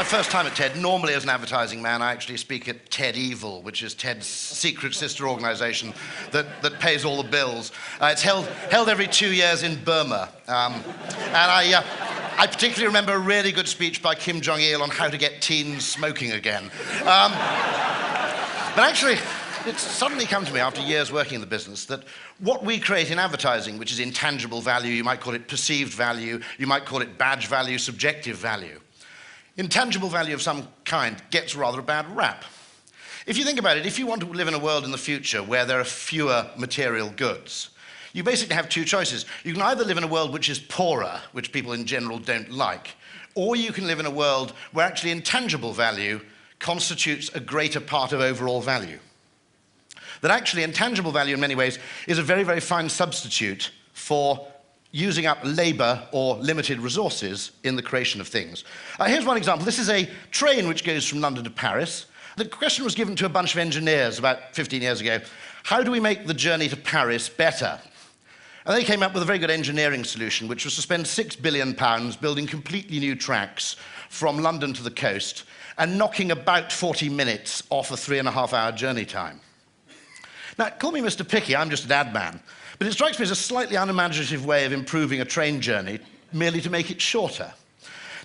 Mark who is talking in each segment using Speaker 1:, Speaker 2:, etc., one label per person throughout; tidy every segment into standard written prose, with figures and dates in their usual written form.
Speaker 1: my first time at TED. Normally, as an advertising man, I actually speak at TED Evil, which is TED's secret sister organization that pays all the bills. It's held every 2 years in Burma. And I particularly remember a really good speech by Kim Jong-il on how to get teens smoking again. But actually, it's suddenly come to me after years working in the business that what we create in advertising, which is intangible value, you might call it perceived value, you might call it badge value, subjective value, intangible value of some kind gets rather a bad rap. If you think about it, if you want to live in a world in the future where there are fewer material goods, you basically have two choices. You can either live in a world which is poorer, which people in general don't like, or you can live in a world where actually intangible value constitutes a greater part of overall value. That actually intangible value in many ways is a very, very fine substitute for using up labor or limited resources in the creation of things. Here's one example. This is a train which goes from London to Paris. The question was given to a bunch of engineers about 15 years ago, how do we make the journey to Paris better? And they came up with a very good engineering solution, which was to spend £6 billion building completely new tracks from London to the coast and knocking about 40 minutes off a 3.5-hour journey time. Now, call me Mr. Picky, I'm just an ad man, but it strikes me as a slightly unimaginative way of improving a train journey merely to make it shorter.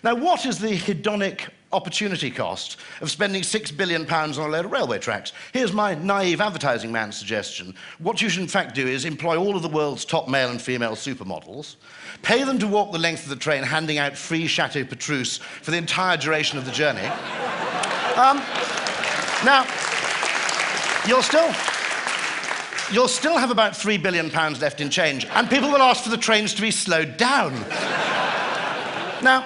Speaker 1: Now, what is the hedonic opportunity cost of spending £6 billion on a load of railway tracks? Here's my naive advertising man's suggestion. What you should in fact do is employ all of the world's top male and female supermodels, pay them to walk the length of the train handing out free Chateau Petrus for the entire duration of the journey. Now, you'll still have about £3 billion left in change, and people will ask for the trains to be slowed down. Now,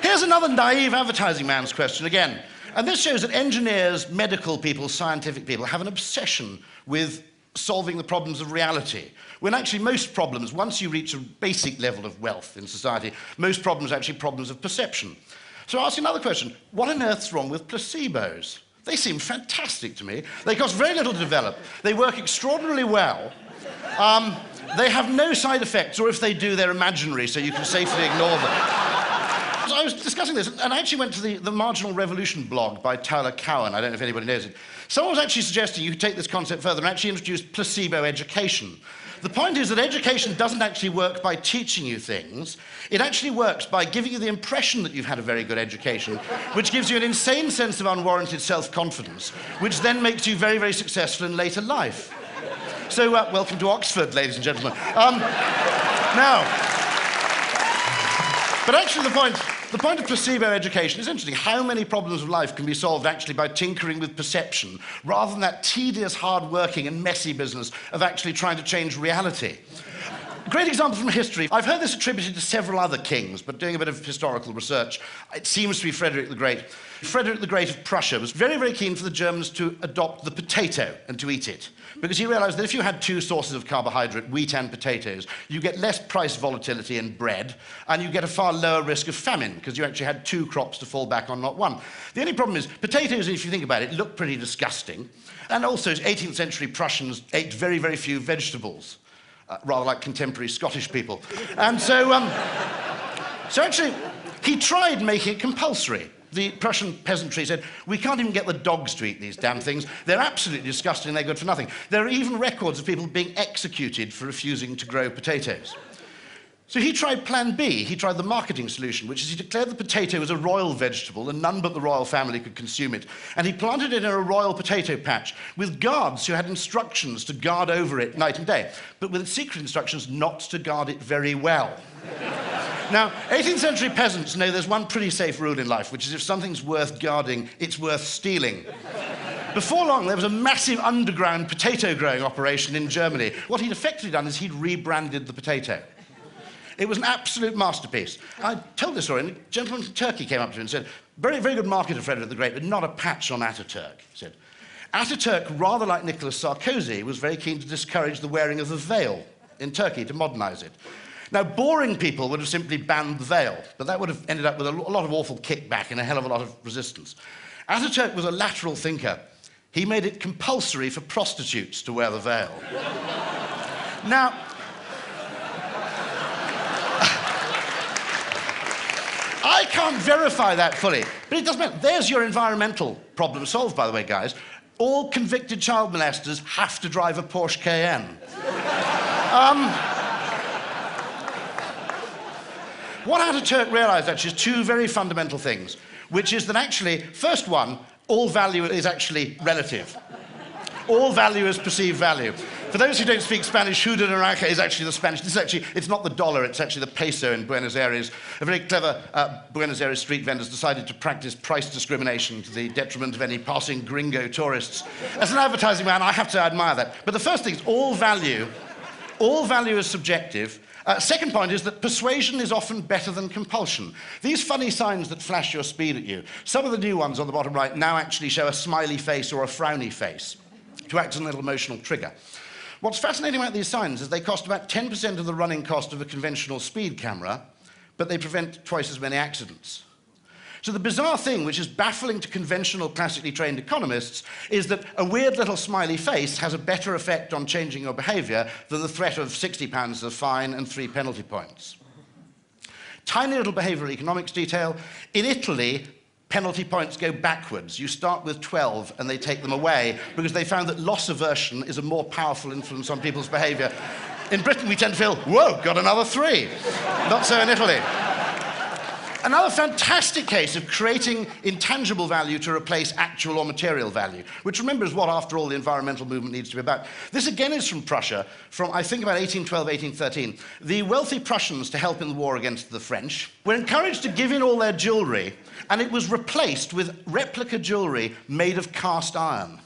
Speaker 1: here's another naive advertising man's question again. And this shows that engineers, medical people, scientific people have an obsession with solving the problems of reality. When actually most problems, once you reach a basic level of wealth in society, most problems are actually problems of perception. So I ask you another question. What on earth's wrong with placebos? They seem fantastic to me. They cost very little to develop. They work extraordinarily well. They have no side effects, or if they do, they're imaginary, so you can safely ignore them. So I was discussing this, and I actually went to the Marginal Revolution blog by Tyler Cowen. I don't know if anybody knows it. Someone was actually suggesting you could take this concept further and actually introduce placebo education. The point is that education doesn't actually work by teaching you things. It actually works by giving you the impression that you've had a very good education, which gives you an insane sense of unwarranted self-confidence, which then makes you very, very successful in later life. So, welcome to Oxford, ladies and gentlemen. Now, but actually the point of placebo education is interesting. How many problems of life can be solved actually by tinkering with perception, rather than that tedious, hard-working and messy business of actually trying to change reality? Great example from history. I've heard this attributed to several other kings, but doing a bit of historical research, it seems to be Frederick the Great. Frederick the Great of Prussia was very, very keen for the Germans to adopt the potato and to eat it, because he realized that if you had two sources of carbohydrate, wheat and potatoes, you get less price volatility in bread, and you get a far lower risk of famine, because you actually had two crops to fall back on, not one. The only problem is, potatoes, if you think about it, look pretty disgusting, and also 18th century Prussians ate very, very few vegetables. Rather like contemporary Scottish people. And so actually, he tried making it compulsory. The Prussian peasantry said, we can't even get the dogs to eat these damn things. They're absolutely disgusting, they're good for nothing. There are even records of people being executed for refusing to grow potatoes. So he tried plan B, he tried the marketing solution, which is he declared the potato as a royal vegetable and none but the royal family could consume it. And he planted it in a royal potato patch with guards who had instructions to guard over it night and day, but with secret instructions not to guard it very well. Now, 18th century peasants know there's one pretty safe rule in life, which is if something's worth guarding, it's worth stealing. Before long, there was a massive underground potato growing operation in Germany. What he'd effectively done is he'd rebranded the potato. It was an absolute masterpiece. I told this story, and a gentleman from Turkey came up to me and said, very, very good marketer, Frederick the Great, but not a patch on Ataturk, he said. Ataturk, rather like Nicolas Sarkozy, was very keen to discourage the wearing of the veil in Turkey to modernize it. Now, boring people would have simply banned the veil, but that would have ended up with a lot of awful kickback and a hell of a lot of resistance. Ataturk was a lateral thinker. He made it compulsory for prostitutes to wear the veil. Now, I can't verify that fully, but it doesn't matter. There's your environmental problem solved, by the way, guys. All convicted child molesters have to drive a Porsche Cayenne. What Ataturk realized, actually, is two very fundamental things, which is that actually, first one, all value is actually relative. All value is perceived value. For those who don't speak Spanish, Judo Naranja is actually the Spanish. This is actually, it's not the dollar, it's actually the peso in Buenos Aires. A very clever Buenos Aires street vendors decided to practice price discrimination to the detriment of any passing gringo tourists. As an advertising man, I have to admire that. But the first thing is all value is subjective. Second point is that persuasion is often better than compulsion. These funny signs that flash your speed at you, some of the new ones on the bottom right now actually show a smiley face or a frowny face to act as a little emotional trigger. What's fascinating about these signs is they cost about 10% of the running cost of a conventional speed camera, but they prevent twice as many accidents. So the bizarre thing, which is baffling to conventional, classically trained economists, is that a weird little smiley face has a better effect on changing your behaviour than the threat of £60 of fine and 3 penalty points. Tiny little behavioural economics detail. In Italy, penalty points go backwards. You start with 12 and they take them away because they found that loss aversion is a more powerful influence on people's behaviour. In Britain, we tend to feel, whoa, got another 3. Not so in Italy. Another fantastic case of creating intangible value to replace actual or material value, which remember is what, after all, the environmental movement needs to be about. This again is from Prussia, from I think about 1812, 1813. The wealthy Prussians, to help in the war against the French, were encouraged to give in all their jewellery, and it was replaced with replica jewellery made of cast iron.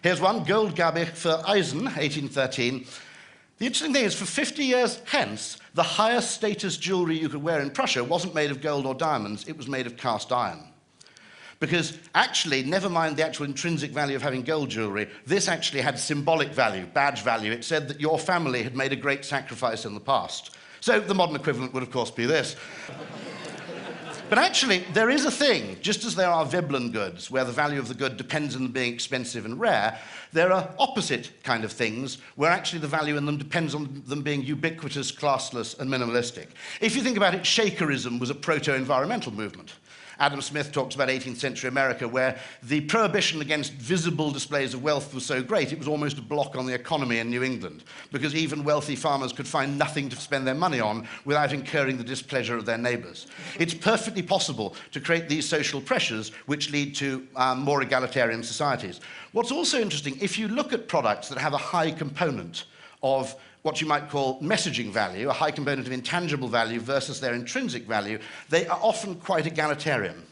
Speaker 1: Here's one, Goldgabe für Eisen, 1813. The interesting thing is, for 50 years hence, the highest status jewellery you could wear in Prussia wasn't made of gold or diamonds, it was made of cast iron. Because actually, never mind the actual intrinsic value of having gold jewellery, this actually had symbolic value, badge value. It said that your family had made a great sacrifice in the past. So the modern equivalent would, of course, be this. But actually, there is a thing, just as there are Veblen goods, where the value of the good depends on them being expensive and rare, there are opposite kind of things, where actually the value in them depends on them being ubiquitous, classless, and minimalistic. If you think about it, Shakerism was a proto-environmental movement. Adam Smith talks about 18th century America, where the prohibition against visible displays of wealth was so great, it was almost a block on the economy in New England, because even wealthy farmers could find nothing to spend their money on without incurring the displeasure of their neighbours. It's perfectly possible to create these social pressures which lead to more egalitarian societies. What's also interesting, if you look at products that have a high component of what you might call messaging value, a high component of intangible value versus their intrinsic value, they are often quite egalitarian.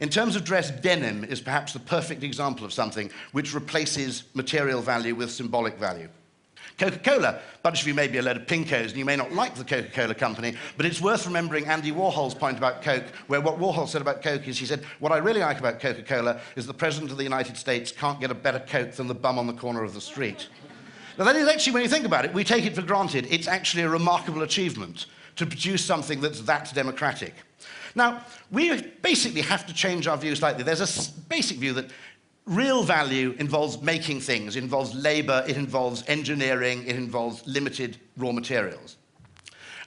Speaker 1: In terms of dress, denim is perhaps the perfect example of something which replaces material value with symbolic value. Coca-Cola, a bunch of you may be a load of pinkos and you may not like the Coca-Cola company, but it's worth remembering Andy Warhol's point about Coke, where what Warhol said about Coke is, he said, what I really like about Coca-Cola is the President of the United States can't get a better Coke than the bum on the corner of the street. Now that is actually, when you think about it, we take it for granted, it's actually a remarkable achievement to produce something that's that democratic. Now, we basically have to change our view slightly. There's a basic view that real value involves making things, it involves labour, it involves engineering, it involves limited raw materials.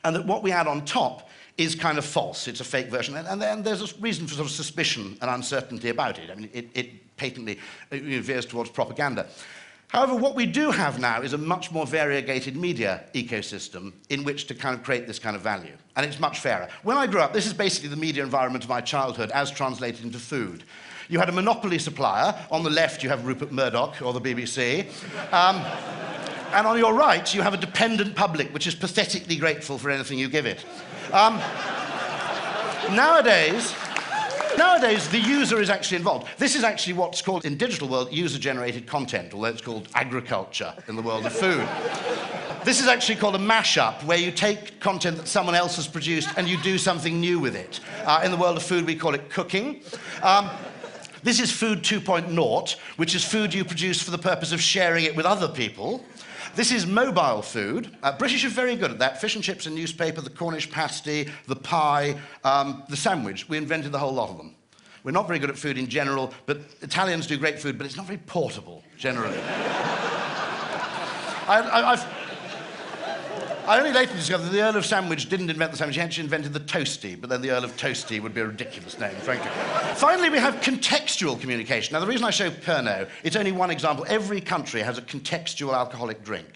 Speaker 1: And that what we add on top is kind of false, it's a fake version. And there's a reason for sort of suspicion and uncertainty about it. I mean, it patently veers towards propaganda. However, what we do have now is a much more variegated media ecosystem in which to kind of create this kind of value. And it's much fairer. When I grew up, this is basically the media environment of my childhood as translated into food. You had a monopoly supplier. On the left, you have Rupert Murdoch or the BBC. And on your right, you have a dependent public, which is pathetically grateful for anything you give it. Nowadays, the user is actually involved. This is actually what's called, in digital world, user-generated content, although it's called agriculture in the world of food. This is actually called a mashup, where you take content that someone else has produced and you do something new with it. In the world of food, we call it cooking. This is Food 2.0, which is food you produce for the purpose of sharing it with other people. This is mobile food. British are very good at that. Fish and chips and newspaper, the Cornish pasty, the pie, the sandwich. We invented the whole lot of them. We're not very good at food in general, but Italians do great food, but it's not very portable, generally. I only later discovered that the Earl of Sandwich didn't invent the sandwich, he actually invented the toasty, but then the Earl of Toasty would be a ridiculous name, frankly. Finally, we have contextual communication. Now, the reason I show Pernod, it's only one example. Every country has a contextual alcoholic drink.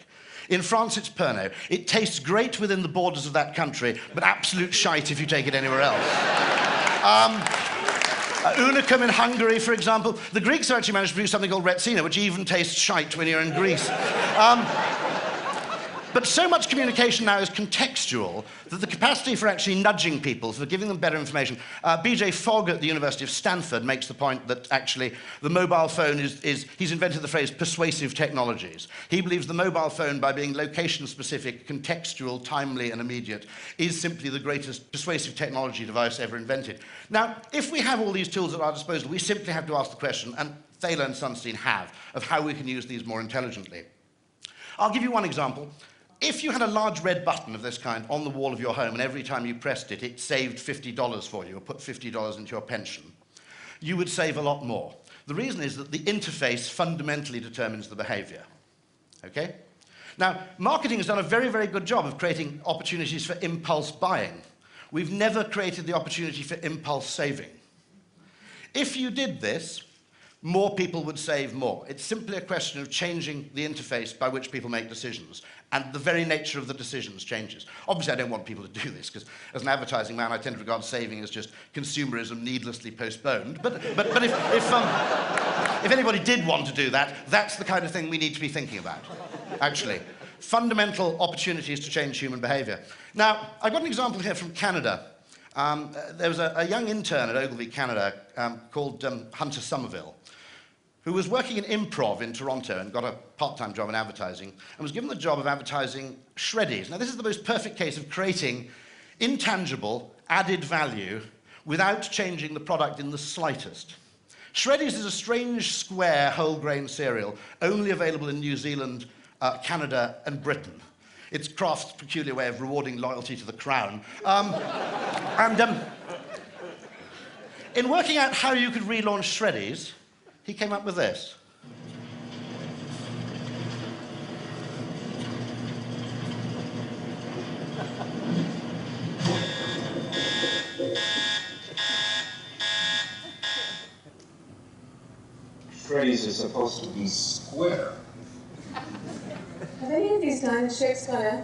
Speaker 1: In France, it's Pernod. It tastes great within the borders of that country, but absolute shite if you take it anywhere else. Unicum in Hungary, for example. The Greeks have actually managed to produce something called Retsina, which even tastes shite when you're in Greece. But so much communication now is contextual that the capacity for actually nudging people, for giving them better information. B.J. Fogg at the University of Stanford makes the point that actually the mobile phone he's invented the phrase persuasive technologies. He believes the mobile phone, by being location-specific, contextual, timely, and immediate, is simply the greatest persuasive technology device ever invented. Now, if we have all these tools at our disposal, we simply have to ask the question, and Thaler and Sunstein have, of how we can use these more intelligently. I'll give you one example. If you had a large red button of this kind on the wall of your home, and every time you pressed it, it saved $50 for you, or put $50 into your pension, you would save a lot more. The reason is that the interface fundamentally determines the behavior. Okay? Now, marketing has done a very, very good job of creating opportunities for impulse buying. We've never created the opportunity for impulse saving. If you did this, more people would save more. It's simply a question of changing the interface by which people make decisions, and the very nature of the decisions changes. Obviously, I don't want people to do this, because as an advertising man, I tend to regard saving as just consumerism needlessly postponed. But if anybody did want to do that, that's the kind of thing we need to be thinking about, actually. Fundamental opportunities to change human behavior. Now, I've got an example here from Canada. There was a young intern at Ogilvy, Canada, called Hunter Somerville, who was working in improv in Toronto and got a part-time job in advertising, and was given the job of advertising Shreddies. Now, this is the most perfect case of creating intangible, added value without changing the product in the slightest. Shreddies is a strange, square, whole-grain cereal, only available in New Zealand, Canada, and Britain. It's Kraft's peculiar way of rewarding loyalty to the crown. In working out how you could relaunch Shreddies, he came up with this.
Speaker 2: Shreddies is supposed to be square.
Speaker 3: Have any of these diamond shapes got a...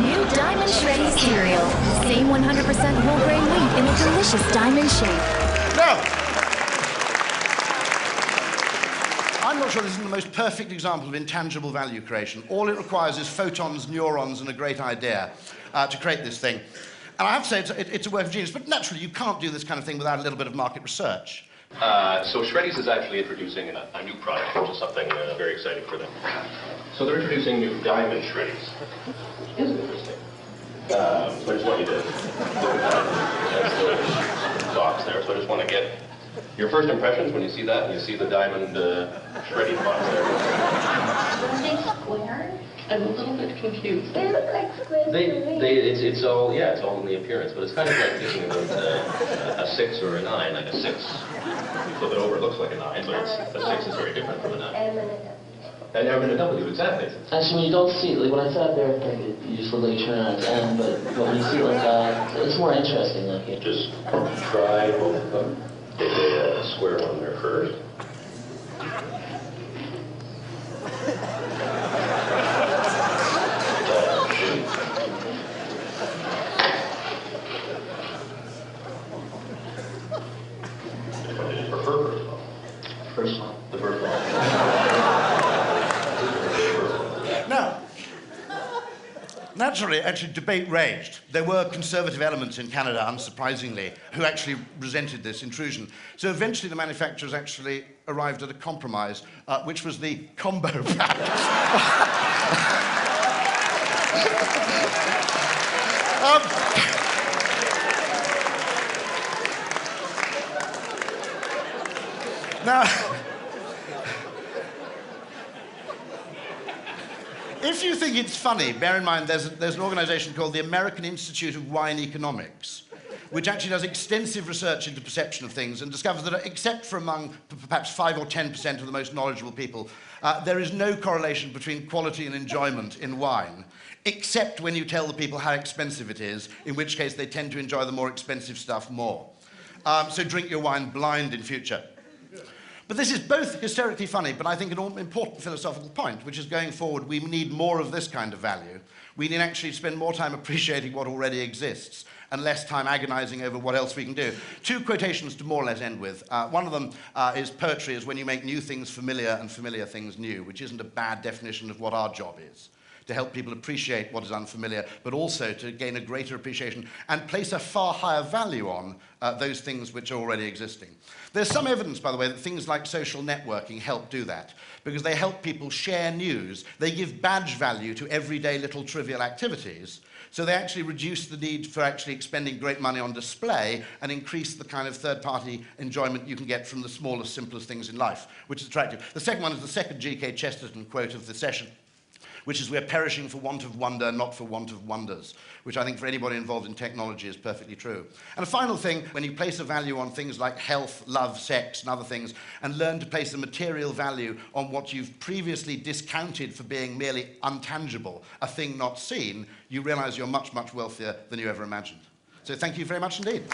Speaker 4: New Diamond Shreddies cereal. Same 100% whole grain wheat in a delicious diamond shape.
Speaker 1: No! I'm not sure this is the most perfect example of intangible value creation. All it requires is photons, neurons, and a great idea to create this thing. And I have to say, it's a work of genius, but naturally you can't do this kind of thing without a little bit of market research.
Speaker 5: So Shreddies is actually introducing a new product, which is something very exciting for them. So they're introducing new Diamond Shreddies. Isn't it interesting? So I just want you to look at the box there. So I just want to get your first impressions when you see that, and you see the Diamond Shreddies box there.
Speaker 6: Are they square? I'm a little bit confused.
Speaker 3: They look like squares to me.
Speaker 5: It's all in the appearance, but it's kind of like thinking about a 6 or a 9, like a 6. Flip it over, it looks like a 9, but a 6 is very different from a 9. And M and a W, exactly.
Speaker 7: Actually, when you don't see it, like when I sat there, like, you just look like you turn around to M, but when you see it like that, it's more interesting. Like it.
Speaker 5: Just try both of them. Take a square one there first.
Speaker 7: First one.
Speaker 5: The first one.
Speaker 1: Now, naturally, actually, debate raged. There were conservative elements in Canada, unsurprisingly, who actually resented this intrusion. So eventually the manufacturers actually arrived at a compromise, which was the combo pack. Now, if you think it's funny, bear in mind there's an organization called the American Institute of Wine Economics, which actually does extensive research into perception of things and discovers that except for among perhaps 5 or 10% of the most knowledgeable people, there is no correlation between quality and enjoyment in wine, except when you tell the people how expensive it is, in which case they tend to enjoy the more expensive stuff more. So drink your wine blind in future. But this is both hysterically funny, but I think an important philosophical point, which is going forward, we need more of this kind of value. We need actually spend more time appreciating what already exists and less time agonizing over what else we can do. 2 quotations to more or less end with. One of them is poetry is when you make new things familiar and familiar things new, which isn't a bad definition of what our job is. To help people appreciate what is unfamiliar, but also to gain a greater appreciation and place a far higher value on those things which are already existing. There's some evidence, by the way, that things like social networking help do that, because they help people share news. They give badge value to everyday little trivial activities, so they actually reduce the need for actually expending great money on display and increase the kind of third-party enjoyment you can get from the smallest, simplest things in life, which is attractive. The second one is the second G.K. Chesterton quote of the session, which is, "We're perishing for want of wonder, not for want of wonders," which I think for anybody involved in technology is perfectly true. And a final thing, when you place a value on things like health, love, sex, and other things, and learn to place a material value on what you've previously discounted for being merely untangible, a thing not seen, you realize you're much, much wealthier than you ever imagined. So thank you very much indeed.